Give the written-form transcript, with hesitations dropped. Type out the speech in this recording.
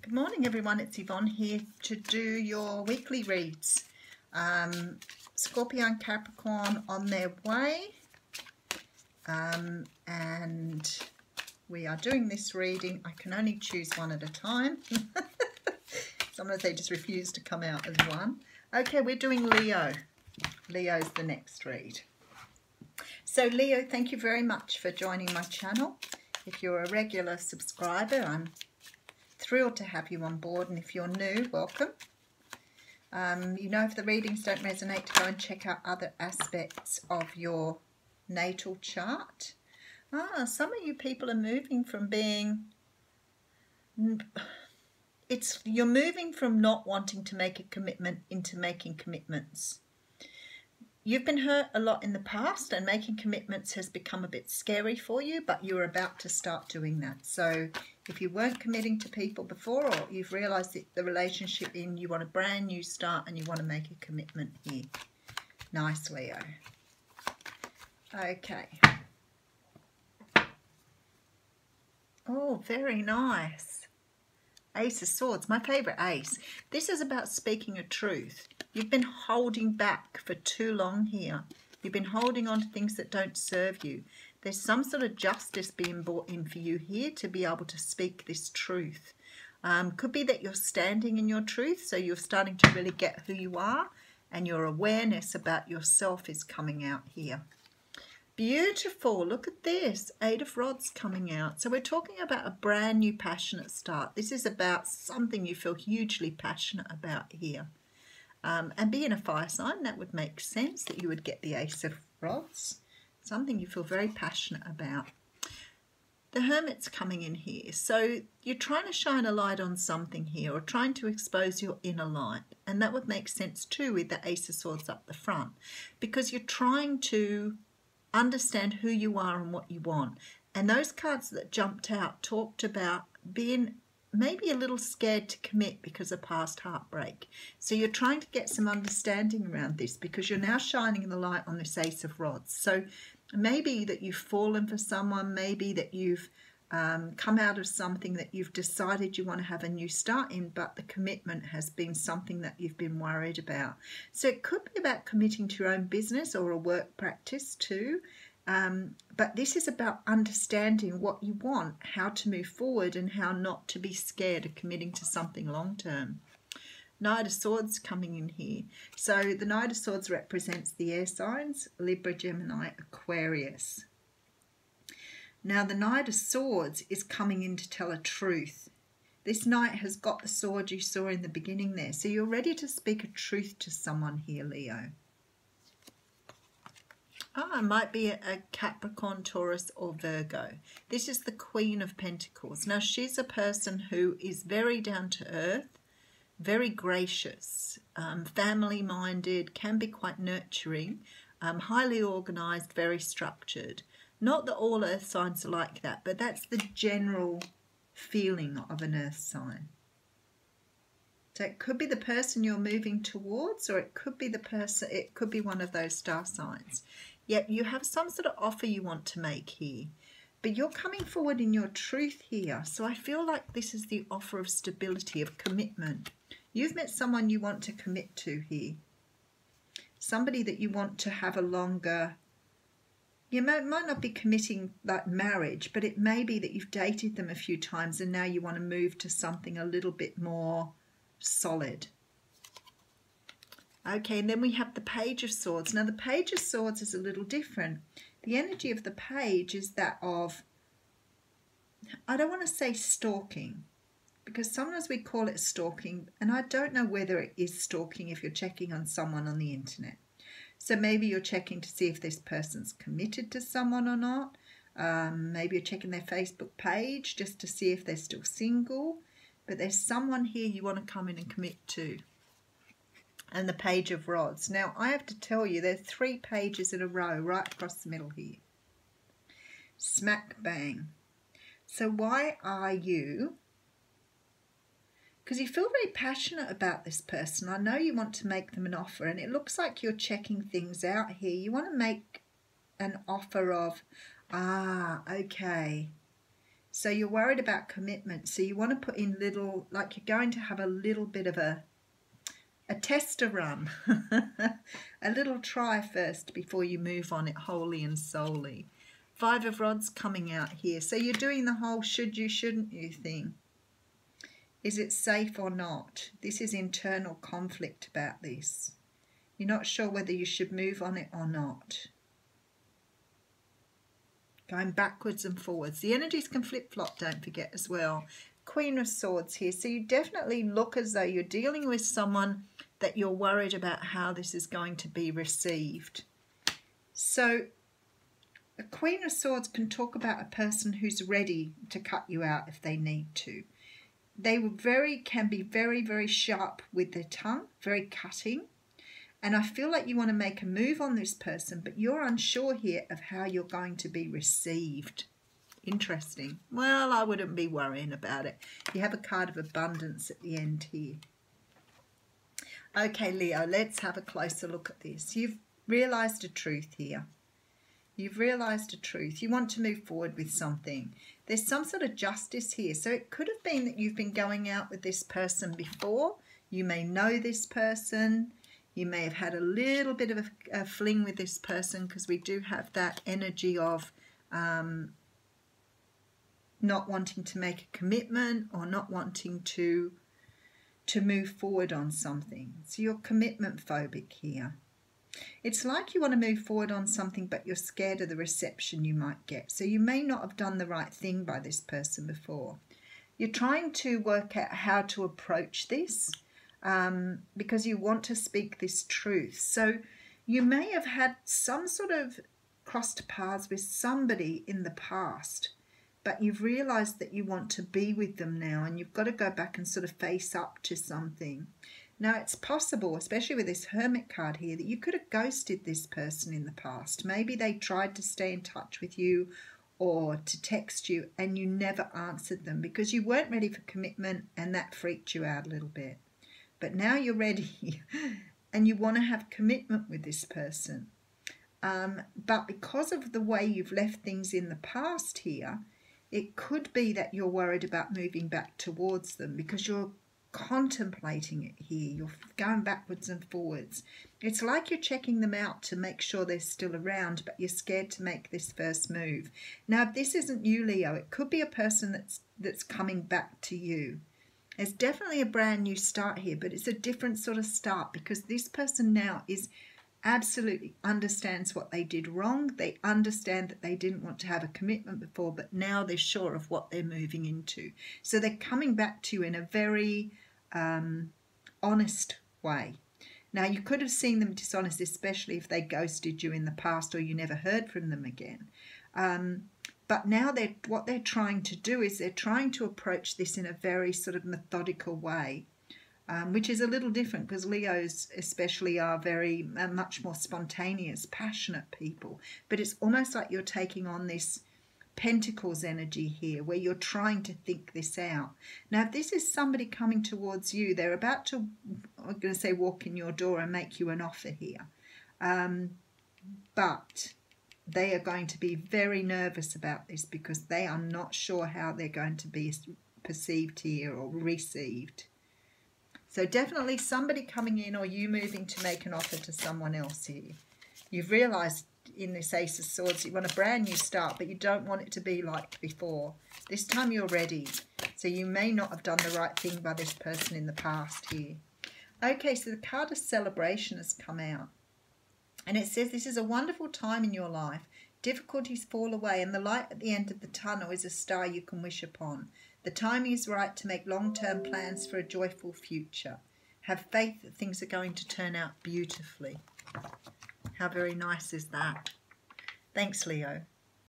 Good morning everyone, it's Yvonne here to do your weekly reads. Scorpio and Capricorn on their way, and we are doing this reading. I can only choose one at a time. Sometimes they just refuse to come out as one. Okay, we're doing Leo. Leo's the next read. So Leo, thank you very much for joining my channel. If you're a regular subscriber, I'm thrilled to have you on board, and if you're new, welcome. You know, if the readings don't resonate, to go and check out other aspects of your natal chart. Some of you people are moving from being, you're moving from not wanting to make a commitment into making commitments. You've been hurt a lot in the past, and making commitments has become a bit scary for you, but you're about to start doing that. So if you weren't committing to people before, or you've realised that the relationship you want a brand new start and you want to make a commitment here. Nice, Leo. Okay. Oh, very nice. Ace of Swords, my favourite ace. This is about speaking a truth. You've been holding back for too long here. You've been holding on to things that don't serve you. There's some sort of justice being brought in for you here to be able to speak this truth. Could be that you're standing in your truth, so you're starting to really get who you are, and your awareness about yourself is coming out here. Beautiful. Look at this. Eight of Rods coming out. So we're talking about a brand new passionate start. This is about something you feel hugely passionate about here. And being a fire sign, that would make sense that you would get the Ace of Rods. Something you feel very passionate about. The Hermit's coming in here. So you're trying to shine a light on something here, or trying to expose your inner light. And that would make sense too with the Ace of Swords up the front. Because you're trying to understand who you are and what you want. And those cards that jumped out talked about being maybe a little scared to commit because of past heartbreak. So you're trying to get some understanding around this, because you're now shining the light on this Ace of Rods. So maybe that you've fallen for someone, maybe that you've come out of something that you've decided you want to have a new start in, but the commitment has been something that you've been worried about. So it could be about committing to your own business or a work practice too. But this is about understanding what you want, how to move forward, and how not to be scared of committing to something long term. Knight of Swords coming in here. So the Knight of Swords represents the air signs, Libra, Gemini, Aquarius. Now the Knight of Swords is coming in to tell a truth. This knight has got the sword you saw in the beginning there. So you're ready to speak a truth to someone here, Leo. It might be a Capricorn, Taurus or Virgo. This is the Queen of Pentacles. Now she's a person who is very down to earth, very gracious, family-minded, can be quite nurturing, highly organised, very structured. Not that all earth signs are like that, but that's the general feeling of an earth sign. So it could be the person you're moving towards, or it could be the person, it could be one of those star signs. Yet you have some sort of offer you want to make here, but you're coming forward in your truth here. So I feel like this is the offer of stability, of commitment. You've met someone you want to commit to here. Somebody that you want to have a longer, you might not be committing like marriage, but it may be that you've dated them a few times and now you want to move to something a little bit more solid. Okay, and then we have the Page of Swords. Now the Page of Swords is a little different. The energy of the page is that of, I don't want to say stalking, because sometimes we call it stalking, and I don't know whether it is stalking if you're checking on someone on the internet. So maybe you're checking to see if this person's committed to someone or not. Maybe you're checking their Facebook page just to see if they're still single. But there's someone here you want to come in and commit to. And the Page of Rods. Now, I have to tell you, there's 3 pages in a row right across the middle here. Smack bang. So why are you? Because you feel very passionate about this person. I know you want to make them an offer, and it looks like you're checking things out here. You want to make an offer of, okay, So you're worried about commitment. So you want to put in little, like you're going to have a little bit of a tester run, a little try first before you move on it wholly and solely. 5 of Rods coming out here. So you're doing the whole should you, shouldn't you thing. Is it safe or not? This is internal conflict about this. You're not sure whether you should move on it or not. Going backwards and forwards. The energies can flip-flop, don't forget as well. Queen of Swords here. So you definitely look as though you're dealing with someone that you're worried about how this is going to be received. So a Queen of Swords can talk about a person who's ready to cut you out if they need to. They can be very, very sharp with their tongue, very cutting. And I feel like you want to make a move on this person, but you're unsure here of how you're going to be received. Interesting. Well, I wouldn't be worrying about it. You have a card of abundance at the end here. Okay, Leo, let's have a closer look at this. You've realised a truth here. You've realised a truth. You want to move forward with something. There's some sort of justice here. So it could have been that you've been going out with this person before. You may know this person. You may have had a little bit of a fling with this person, because we do have that energy of not wanting to make a commitment or not wanting to move forward on something. So you're commitment phobic here. It's like you want to move forward on something, but you're scared of the reception you might get. So you may not have done the right thing by this person before. You're trying to work out how to approach this because you want to speak this truth. So you may have had some sort of crossed paths with somebody in the past, but you've realised that you want to be with them now, and you've got to go back and sort of face up to something. Now, it's possible, especially with this Hermit card here, that you could have ghosted this person in the past. Maybe they tried to stay in touch with you or to text you, and you never answered them because you weren't ready for commitment, and that freaked you out a little bit. But now you're ready and you want to have commitment with this person. But because of the way you've left things in the past here, it could be that you're worried about moving back towards them because you're contemplating it here. You're going backwards and forwards. It's like you're checking them out to make sure they're still around, but you're scared to make this first move. Now, if this isn't you, Leo, it could be a person that's coming back to you. There's definitely a brand new start here, but it's a different sort of start because this person now absolutely understands what they did wrong. They understand that they didn't want to have a commitment before, but now they're sure of what they're moving into. So they're coming back to you in a very honest way. Now, you could have seen them dishonest, especially if they ghosted you in the past or you never heard from them again. But now what they're trying to do is they're trying to approach this in a very sort of methodical way. Which is a little different because Leos especially are very much more spontaneous, passionate people. But it's almost like you're taking on this Pentacles energy here where you're trying to think this out. Now, if this is somebody coming towards you, they're about to, I'm going to say, walk in your door and make you an offer here. But they are going to be very nervous about this because they are not sure how they're going to be perceived here or received. So definitely somebody coming in or you moving to make an offer to someone else here. You've realised in this Ace of Swords you want a brand new start, but you don't want it to be like before. This time you're ready. So you may not have done the right thing by this person in the past here. Okay, so the card of Celebration has come out. And it says this is a wonderful time in your life. Difficulties fall away and the light at the end of the tunnel is a star you can wish upon. The timing is right to make long-term plans for a joyful future. Have faith that things are going to turn out beautifully. How very nice is that? Thanks, Leo.